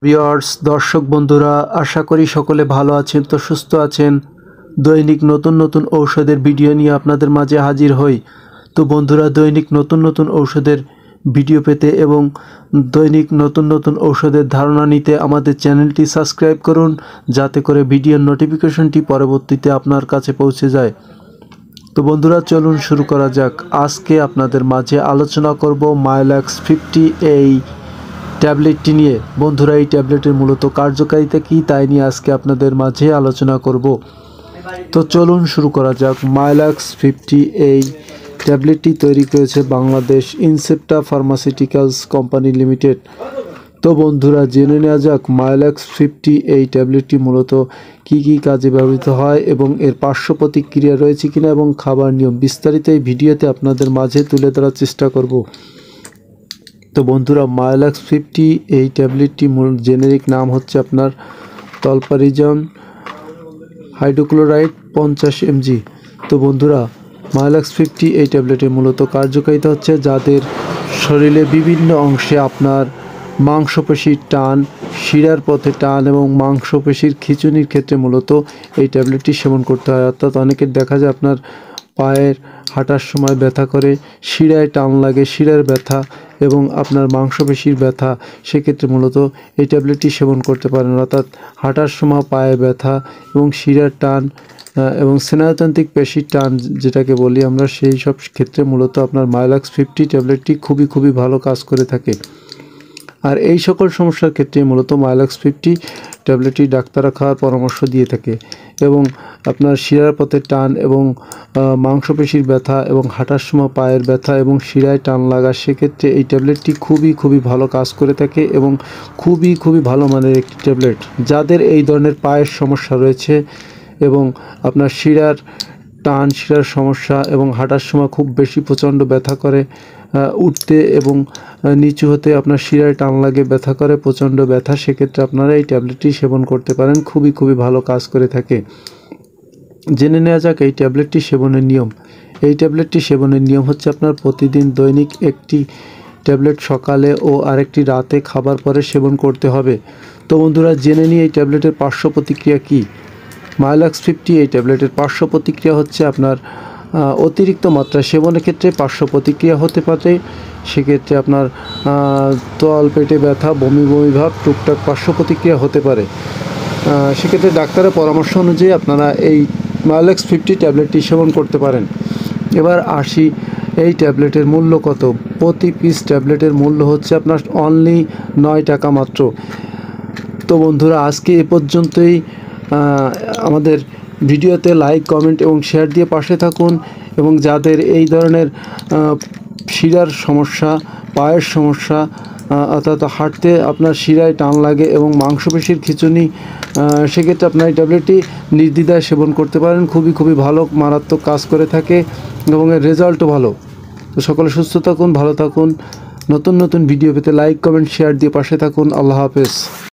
Viewers দর্শক বন্ধুরা আশা করি সকলে ভালো আছেন তো সুস্থ আছেন। দৈনিক নতুন নতুন ঔষধের ভিডিও নিয়ে আপনাদের মাঝে হাজির হই। তো বন্ধুরা দৈনিক নতুন নতুন ঔষধের ভিডিও পেতে এবং দৈনিক নতুন নতুন ঔষধের ধারণা নিতে আমাদের চ্যানেলটি সাবস্ক্রাইব করুন, যাতে করে ভিডিওর নোটিফিকেশনটি পরবর্তীতে আপনার কাছে পৌঁছে যায়। তো বন্ধুরা চলুন শুরু করা যাক। আজকে আপনাদের মাঝে আলোচনা করব মাইল্যাক্স 50 এই ট্যাবলেটটি নিয়ে। বন্ধুরা এই ট্যাবলেটের মূলত কার্যকারিতা কী তাই নিয়ে আজকে আপনাদের মাঝে আলোচনা করব। তো চলুন শুরু করা যাক। মাইল্যাক্স 50 এই ট্যাবলেটটি তৈরি করেছে Bangladesh Incepta pharmaceuticals company limited. তো বন্ধুরা জেনে নেওয়া যাক মাইল্যাক্স 50 এই ট্যাবলেটটি মূলত কি কি কাজে ব্যবহৃত হয় এবং এর পার্শ্ব প্রতিক্রিয়া রয়েছে কিনা এবং খাবার নিয়ম বিস্তারিত এই ভিডিওতে আপনাদের মাঝে তুলে ধরার চেষ্টা করব। তো বন্ধুরা মাইল্যাক্স 50 এই ট্যাবলেটটি মূল জেনেরিক নাম হচ্ছে আপনার টলপারিজন হাইড্রোক্লোরাইড 50 mg। তো বন্ধুরা মাইল্যাক্স 50 এই ট্যাবলেটের মূলত কার্যকারিতা হচ্ছে যাদের শরীরে বিভিন্ন অংশে আপনার মাংসপেশির টান, শিরার পথে টান এবং মাংসপেশির খিঁচুনির ক্ষেত্রে মূলত এই ট্যাবলেটটি সেবন করতে হয়। অর্থাৎ অনেকের দেখা যায় আপনার পায়ের হাঁটার সময় ব্যথা করে, শিরায় টান লাগে, শিরার ব্যথা এবং আপনার মাংসপেশির ব্যথা, সেক্ষেত্রে মূলত এই ট্যাবলেটটি সেবন করতে পারেন। অর্থাৎ হাঁটার সময় পায়ে ব্যথা এবং শিরার টান এবং স্নায়ুতান্ত্রিক পেশির টান যেটাকে বলি আমরা, সেই সব ক্ষেত্রে মূলত আপনার মাইল্যাক্স 50 ট্যাবলেটটি খুবই ভালো কাজ করে থাকে। আর এই সকল সমস্যার ক্ষেত্রে মূলত মাইল্যাক্স 50 ট্যাবলেটটি ডাক্তাররা খাওয়ার পরামর্শ দিয়ে থাকে। এবং আপনার শিরার পথে টান এবং মাংসপেশির ব্যথা এবং হাঁটার সময় পায়ের ব্যথা এবং শিরায় টান লাগা, সেক্ষেত্রে এই ট্যাবলেটটি খুবই ভালো কাজ করে থাকে এবং খুবই ভালো মানের একটি ট্যাবলেট। যাদের এই ধরনের পায়ের সমস্যা রয়েছে এবং আপনার শিরার টান, শিরার সমস্যা এবং হাঁটার সময় খুব বেশি প্রচণ্ড ব্যথা করে, উঠতে এবং নিচু হতে আপনার শিরায় টান লাগে, ব্যথা করে, প্রচণ্ড ব্যথা, সেক্ষেত্রে আপনারা এই ট্যাবলেটটি সেবন করতে পারেন। খুবই ভালো কাজ করে থাকে। জেনে নেওয়া যাক এই ট্যাবলেটটি সেবনের নিয়ম। এই ট্যাবলেটটি সেবনের নিয়ম হচ্ছে আপনার প্রতিদিন দৈনিক একটি ট্যাবলেট সকালে ও আরেকটি রাতে খাবার পরে সেবন করতে হবে। তো বন্ধুরা জেনে নিই এই ট্যাবলেটের পার্শ্ব প্রতিক্রিয়া কী। মাইল্যাক্স 50 এই ট্যাবলেটের পার্শ্ব প্রতিক্রিয়া হচ্ছে আপনার অতিরিক্ত মাত্রা সেবনের ক্ষেত্রে পার্শ্ব প্রতিক্রিয়া হতে পারে। সেক্ষেত্রে আপনার তল পেটে ব্যথা, বমি ভাব, টুকটাক পার্শ্ব প্রতিক্রিয়া হতে পারে। সেক্ষেত্রে ডাক্তারের পরামর্শ অনুযায়ী আপনারা এই মাইল্যাক্স 50 ট্যাবলেটটি সেবন করতে পারেন। এবার আসি এই ট্যাবলেটের মূল্য কত। প্রতি পিস ট্যাবলেটের মূল্য হচ্ছে আপনার অনলি 9 টাকা মাত্র। তো বন্ধুরা আজকে এ পর্যন্তই। আমাদের ভিডিওতে লাইক, কমেন্ট এবং শেয়ার দিয়ে পাশে থাকুন এবং যাদের এই ধরনের শিরার সমস্যা, পায়ের সমস্যা, অর্থাৎ হাঁটতে আপনার শিরায় টান লাগে এবং মাংসপেশির খিঁচুনি, সেক্ষেত্রে আপনার এই ট্যাবলেটটি নির্দ্বিধায় সেবন করতে পারেন। খুবই ভালো মারাত্মক কাজ করে থাকে এবং এর রেজাল্টও ভালো। তো সকলে সুস্থ থাকুন, ভালো থাকুন। নতুন ভিডিও পেতে লাইক, কমেন্ট, শেয়ার দিয়ে পাশে থাকুন। আল্লাহ হাফেজ।